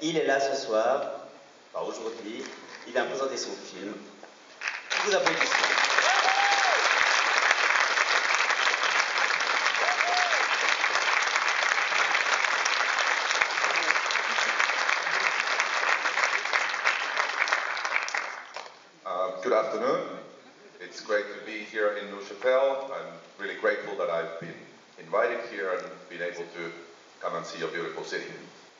il est là ce soir, enfin aujourd'hui, il vient présenter son film. Vous applaudissez. Good afternoon. It's great to be here in Neuchâtel. I'm really grateful that I've been invited here and been able to come and see your beautiful city.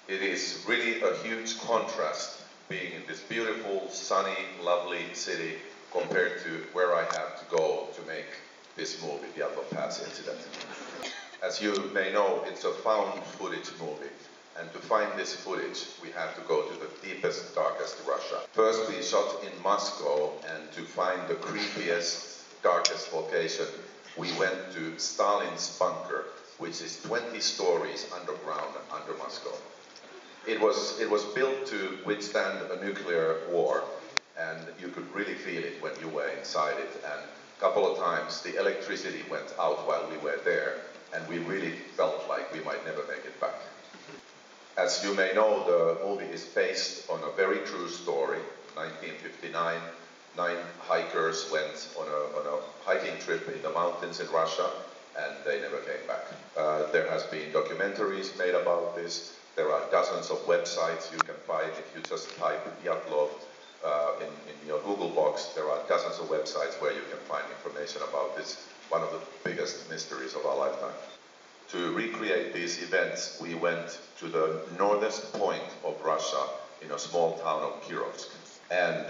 It is really a huge contrast being in this beautiful, sunny, lovely city compared to where I have to go to make this movie, Dyatlov Pass Incident. As you may know, it's a found footage movie. And to find this footage, we have to go to the deepest, darkest Russia. First, we shot in Moscow, and to find the creepiest, darkest location, we went to Stalin's bunker, which is 20 stories underground under Moscow. It was built to withstand a nuclear war, and you could really feel it when you were inside it. And a couple of times, the electricity went out while we were there, and we really felt like we might never make it back. As you may know, the movie is based on a very true story. 1959, 9 hikers went on a hiking trip in the mountains in Russia, and they never came back. There has been documentaries made about this. There are dozens of websites you can find if you just type Dyatlov in your Google box. There are dozens of websites where you can find information about this, one of the biggest mysteries of our lifetime. To recreate these events, we went to the northest point of Russia in a small town of Kirovsk. And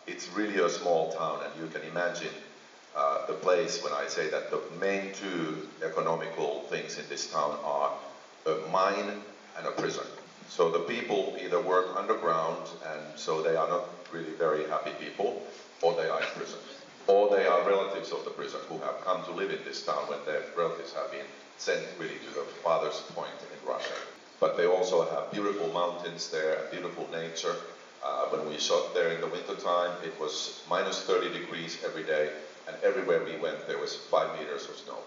it's really a small town, and you can imagine the place when I say that the main 2 economical things in this town are a mine and a prison. So the people either work underground, and so they are not really very happy people, or they are in prison. Or they are relatives of the prison who have come to live in this town when their relatives have been sent really to the farthest point in Russia. But they also have beautiful mountains there and beautiful nature. When we shot there in the winter time, it was minus 30 degrees every day, and everywhere we went there was 5 meters of snow.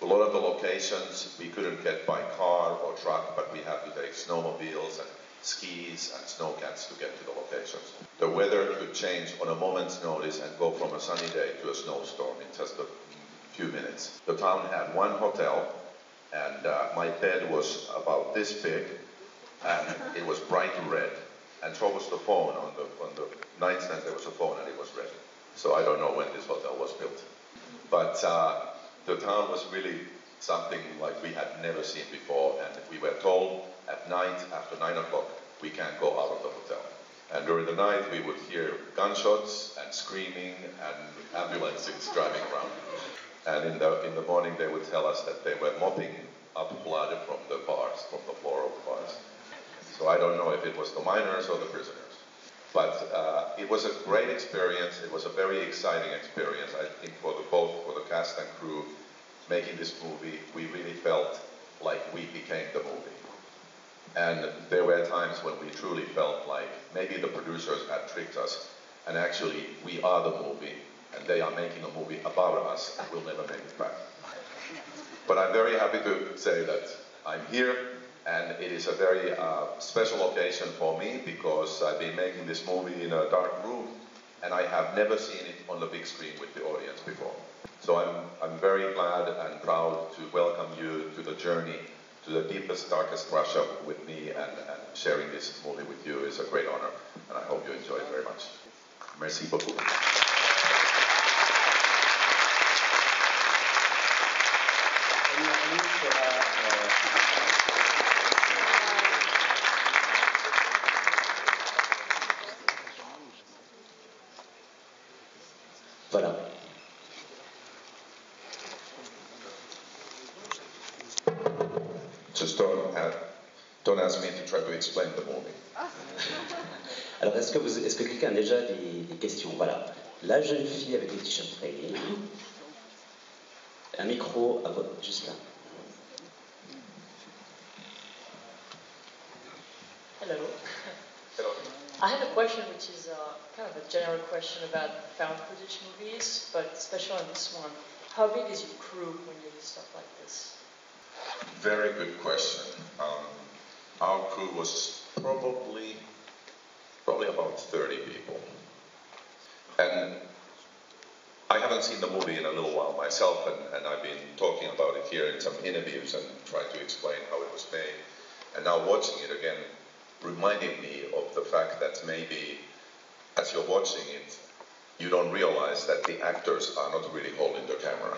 A lot of the locations we couldn't get by car or truck, but we had to take snowmobiles and skis and snowcats to get to the locations. The weather could change on a moment's notice and go from a sunny day to a snowstorm in just a few minutes. The town had 1 hotel, and my bed was about this big, and it was bright red. And so was the phone on the nightstand. There was a phone, and it was red. So I don't know when this hotel was built, but the town was really something like we had never seen before. And we were told at night, after 9 o'clock, we can't go out of the hotel. And during the night, we would hear gunshots and screaming and ambulances driving around. And in the morning, they would tell us that they were mopping up blood from the bars, from the floor of the bars. So I don't know if it was the miners or the prisoners. But it was a great experience. It was a very exciting experience. I think for the cast and crew making this movie, we really felt like we became the movie. And there were times when we truly felt like maybe the producers had tricked us, and actually we are the movie, and they are making a movie about us, and we'll never make it back. But I'm very happy to say that I'm here, and it is a very special occasion for me because I've been making this movie in a dark room, and I have never seen it on the big screen with the audience before. So I'm very glad and proud to welcome you to the journey to the deepest, darkest Russia with me, and sharing this movie with you is a great honor, and I hope you enjoy it very much. Merci beaucoup. Voilà. Just don't ask me to try to explain the movie. Alors, est-ce que quelqu'un a déjà des questions? Voilà. La jeune fille avec le t-shirt rayé. Un micro à votre, juste là. Hello. Hello. I have a question which is kind of a general question about found footage movies, but especially on this one. How big is your crew when you do stuff like this? Very good question. Our crew was probably about 30 people. And I haven't seen the movie in a little while myself, and I've been talking about it here in some interviews and trying to explain how it was made. And now watching it again reminded me of the fact that maybe as you're watching it, you don't realize that the actors are not really holding the camera.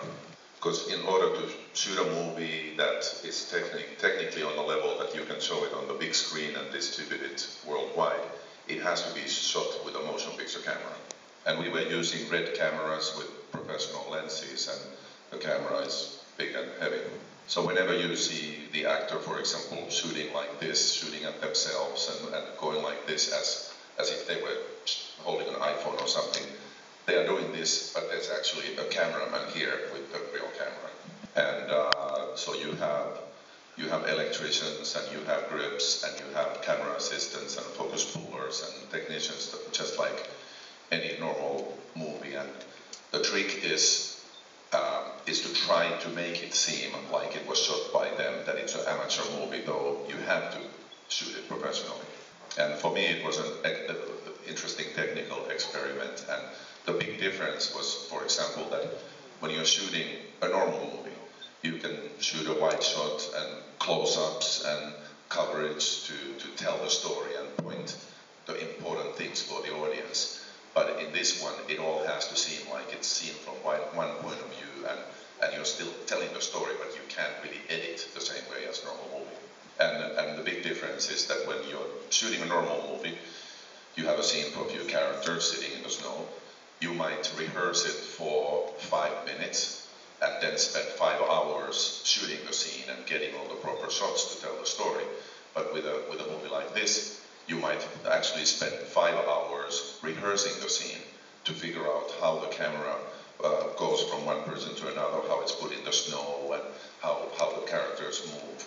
Because in order to shoot a movie that is technically on the level that you can show it on the big screen and distribute it worldwide, it has to be shot with a motion picture camera. And we were using red cameras with professional lenses, and the camera is big and heavy. So whenever you see the actor, for example, shooting like this, shooting at themselves and going like this as if they were holding an iPhone or something, they are doing this, but there's actually a cameraman here with a real camera. And so you have electricians, and you have grips, and you have camera assistants and focus pullers and technicians, just like any normal movie. And the trick is to try to make it seem like it was shot by them, that it's an amateur movie, though you have to shoot it professionally. And for me, it was an interesting technical experiment. And the big difference was, for example, that when you're shooting a normal movie, you can shoot a wide shot and close-ups and coverage to tell the story and point the important things for the audience. But in this one, it all has to seem like it's seen from one point of view, and you're still telling the story, but you can't really edit the same way as normal movie. And the big difference is that when you're shooting a normal movie, you have a scene for a few characters sitting in the snow. You might rehearse it for 5 minutes and then spend 5 hours shooting the scene and getting all the proper shots to tell the story. But with a movie like this, you might actually spend 5 hours rehearsing the scene to figure out how the camera goes from one person to another, how it's put in the snow, and how the characters move.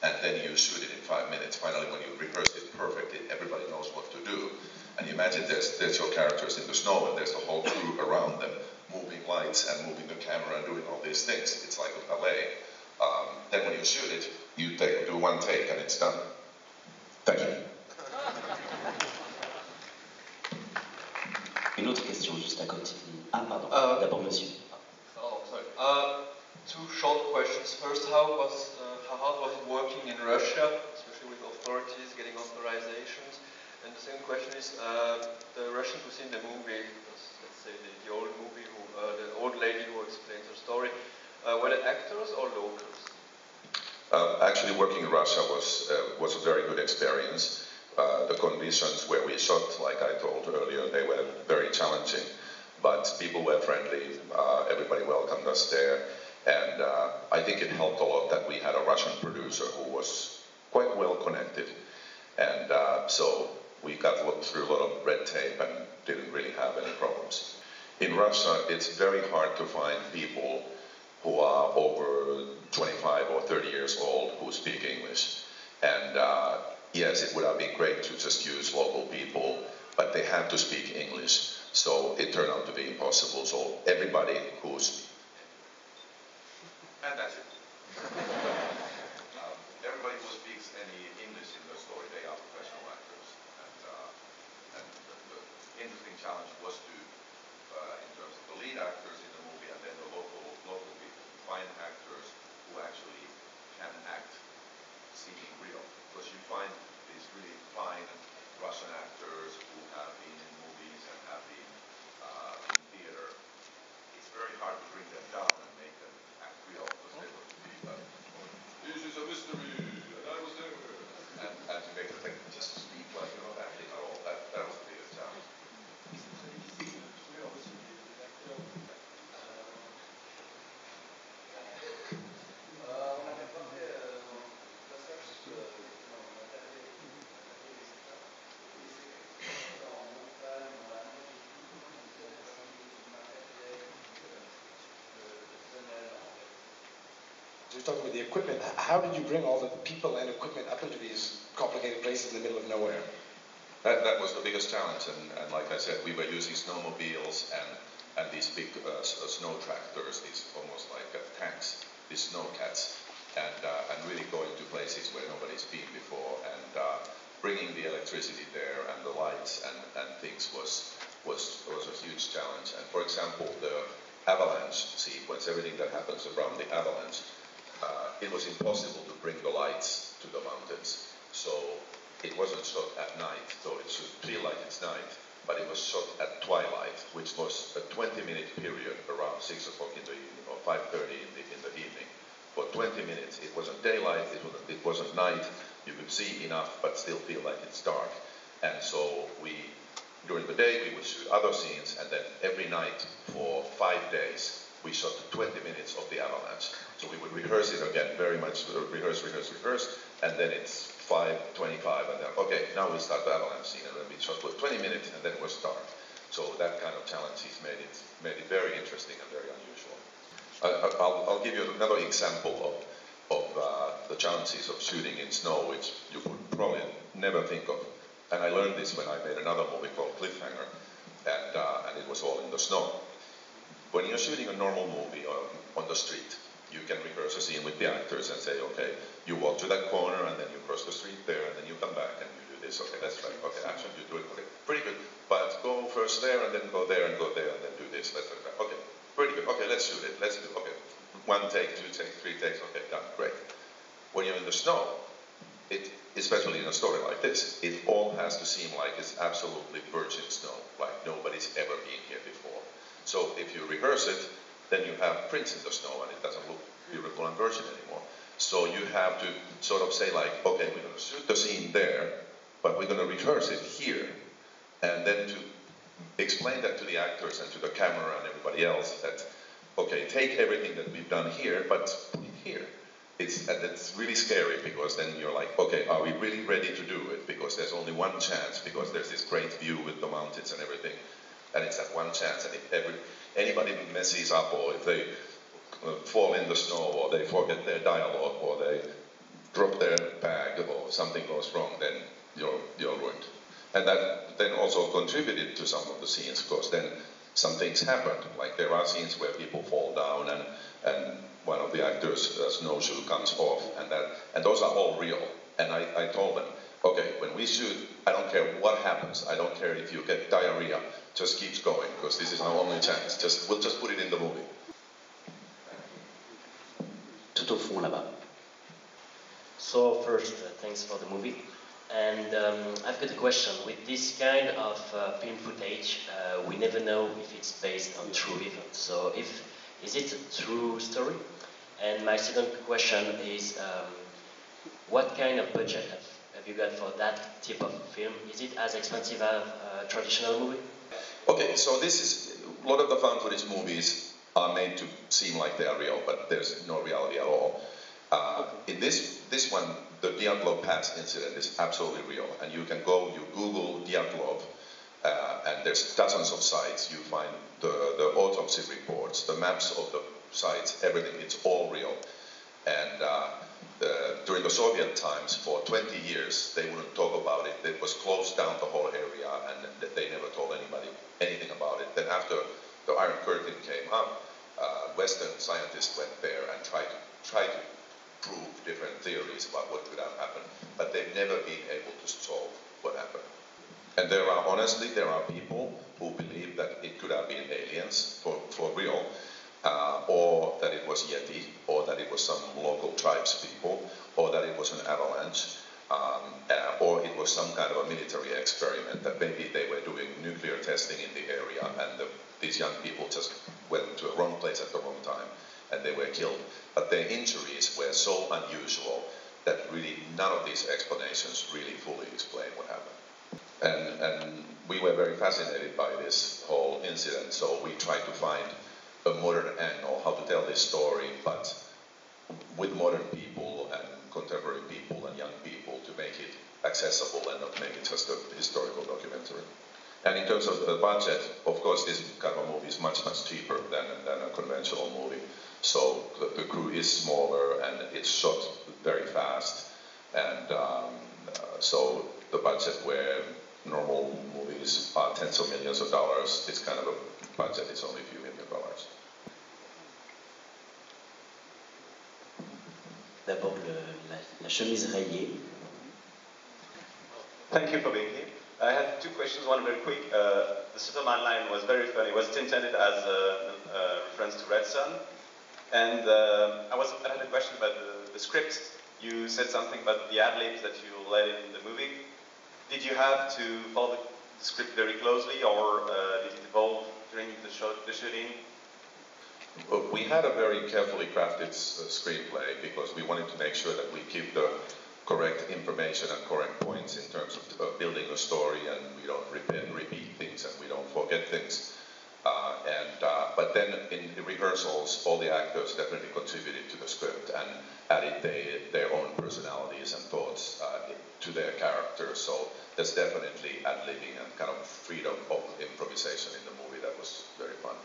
And then you shoot it in 5 minutes. Finally, when you rehearse it perfectly, everybody knows what to do. And you imagine there's your characters in the snow, and there's the whole crew around them, moving lights and moving the camera and doing all these things. It's like a ballet. Then when you shoot it, you do one take and it's done. Thank you. Une autre question juste à côté. Ah, pardon. D'abord, monsieur. Oh, sorry. Two short questions. First, how hard was it working in Russia, especially with authorities, getting authorizations? And the second question is, the Russians who seen the movie, let's say the old movie, the old lady who explains her story, were they actors or locals? Actually, working in Russia was a very good experience. The conditions where we shot, like I told earlier, they were very challenging, but people were friendly, everybody welcomed us there, and I think it helped a lot that we had a Russian producer who was quite well connected, and so we got through a lot of red tape and didn't really have any problems. In Russia, it's very hard to find people who are over 25 or 30 years old who speak English, and yes, it would have been great to just use local people, but they have to speak English, so it turned out to be impossible. So everybody who's... And that's it. Everybody who speaks any English in the story, they are professional actors. And the interesting challenge was to, in terms of the lead actors in the movie and then the local people, find actors who actually can act seeming real. Because you find these really fine Russian actors who have been in movies and have been in theater. It's very hard to bring them down and make them act real, because they want to be like, this is a mystery, and I was there. And to make them just speak like you're not acting at all. That was the biggest challenge. You're talking about the equipment. How did you bring all the people and equipment up into these complicated places in the middle of nowhere? That was the biggest challenge, and like I said, we were using snowmobiles and these big snow tractors, these almost like tanks, these snowcats, and really going to places where nobody's been before, and bringing the electricity there and the lights and things was a huge challenge. And for example, the avalanche sequence, everything that happens around the avalanche, it was impossible to bring the lights to the mountains. So it wasn't shot at night, so it should feel like it's night, but it was shot at twilight, which was a 20-minute period around 6 o'clock in the evening or 5:30 in the evening. For 20 minutes, it wasn't daylight, it wasn't night, you could see enough, but still feel like it's dark. And so during the day, we would shoot other scenes, and then every night for 5 days, we shot 20 minutes of the avalanche. So we would rehearse it again, very much rehearse, and then it's 5:25, and then, okay, now we start the avalanche scene, and then we shot for 20 minutes, and then it was dark. So that kind of challenges made it very interesting and very unusual. I'll give you another example of the challenges of shooting in snow, which you would probably never think of. And I learned this when I made another movie called Cliffhanger, and it was all in the snow. When you're shooting a normal movie on the street, you can rehearse a scene with the actors and say, okay, you walk to that corner and then you cross the street there and then you come back and you do this. Okay, that's right. Okay, action, you do it. Okay, pretty good. But go first there and then go there and go there and then do this. Okay, pretty good. Okay, let's shoot it. Let's do it. Okay, 1 take, 2 takes, 3 takes. Okay, done. Great. When you're in the snow, especially in a story like this, it all has to seem like it's absolutely virgin snow, like nobody's ever been here before. So if you rehearse it, then you have prints in the snow and it doesn't look beautiful and virgin anymore. So you have to sort of say like, okay, we're going to shoot the scene there, but we're going to rehearse it here. And then to explain that to the actors and to the camera and everybody else that, okay, take everything that we've done here, but put it here. It's really scary because then you're like, okay, are we really ready to do it? Because there's only one chance, because there's this great view with the mountains and everything. And it's that one chance, and if anybody messes up, or if they fall in the snow, or they forget their dialogue, or they drop their bag, or something goes wrong, then you're ruined. And that then also contributed to some of the scenes, because then some things happened. Like there are scenes where people fall down, and one of the actors' snowshoe comes off, and those are all real. And I told them, okay, when we shoot, I don't care what happens. I don't care if you get diarrhea. Just keeps going, because this is our only chance. We'll just put it in the movie. Tout au fond là-bas. So first, thanks for the movie. And I've got a question. With this kind of film footage, we never know if it's based on true events. So is it a true story? And my second question is, what kind of budget have you got for that type of film? Is it as expensive as a traditional movie? Okay, so a lot of the found footage movies are made to seem like they are real, but there's no reality at all. In this one, the Dyatlov Pass Incident is absolutely real, and you can go, you Google Dyatlov, and there's dozens of sites. You find the autopsy reports, the maps of the sites, everything. It's all real. And during the Soviet times, for 20 years, they wouldn't talk about it. It was closed down the whole area, and they never told anybody anything about it. Then after the Iron Curtain came up, Western scientists went there and tried to prove different theories about what could have happened, but they've never been able to solve what happened. And there are people who believe that it could have been aliens for real, or that it was Yeti, or that it was some local tribes people, or that it was an avalanche, or it was some kind of a military experiment, that maybe they were doing nuclear testing in the area and these young people just went to a wrong place at the wrong time and they were killed. But their injuries were so unusual that really none of these explanations really fully explain what happened. And we were very fascinated by this whole incident, so we tried to find a modern angle, how to tell this story, but with modern people and contemporary people and young people, to make it accessible and not make it just a historical documentary. And in terms of the budget, of course, this kind of movie is much, much cheaper than a conventional movie. So the crew is smaller and it's shot very fast. And so the budget, where normal movies are tens of millions of dollars, this kind of a budget is only a few $1 million. D'abord la chemise rayée. Thank you for being here. I have two questions, one very quick. The Superman line was very funny. Was it intended as a reference to Red Sun? And I had a question about the script. You said something about the ad-libs that you let in the movie. Did you have to follow the script very closely, or did it evolve during the shooting? We had a very carefully crafted screenplay because we wanted to make sure that we keep the correct information and correct points in terms of building a story, and we don't repeat things and we don't forget things. But then in the rehearsals, all the actors definitely contributed to the script and added their own personalities and thoughts to their characters. So there's definitely ad-libbing and kind of freedom of improvisation in the movie that was very fun.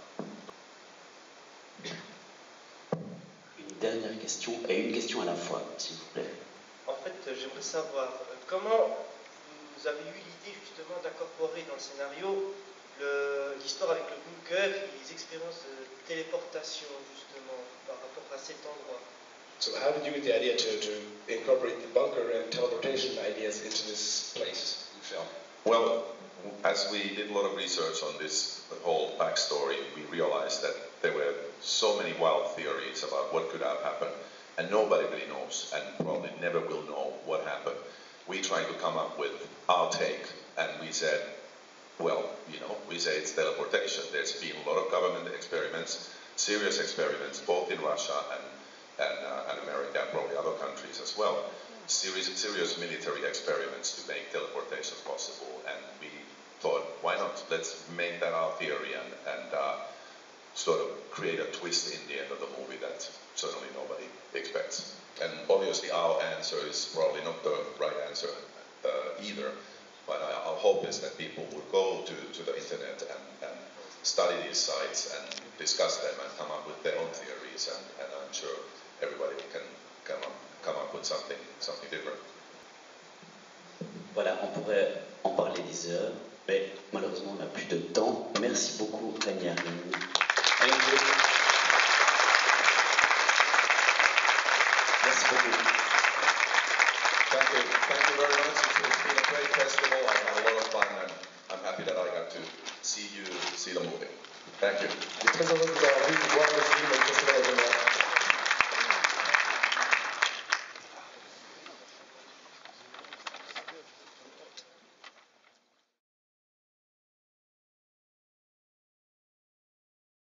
Une dernière question, et une question à la fois, s'il vous plaît. En fait, j'aimerais savoir comment vous avez eu l'idée justement d'incorporer dans le scénario l'histoire avec le bunker et les expériences de téléportation justement par rapport à cet endroit. So how did you get the idea to incorporate the bunker and teleportation ideas into this place in the film? Well, as we did a lot of research on this whole backstory, we realized that there were so many wild theories about what could have happened, and nobody really knows, and probably never will know what happened. We tried to come up with our take, and we said, well, we say it's teleportation. There's been a lot of government experiments, serious experiments, both in Russia and America, and probably other countries as well. Serious military experiments to make teleportation possible, and we thought, why not? Let's make that our theory and sort of create a twist in the end of the movie that certainly nobody expects. And obviously our answer is probably not the right answer either, but our hope is that people would go to the internet and study these sites and discuss them and come up with their own theories, and I'm sure everybody can come up with something different. Voilà, on pourrait en parler des heures, mais malheureusement on n'a plus de temps. Merci beaucoup, Renny Harlin. Thank you. Merci beaucoup. Thank you very much. It's been a great festival. I had a lot of fun, and I'm happy that I got to see the movie. Thank you. Très heureux de vous avoir vu, voir le film au Festival de Genève.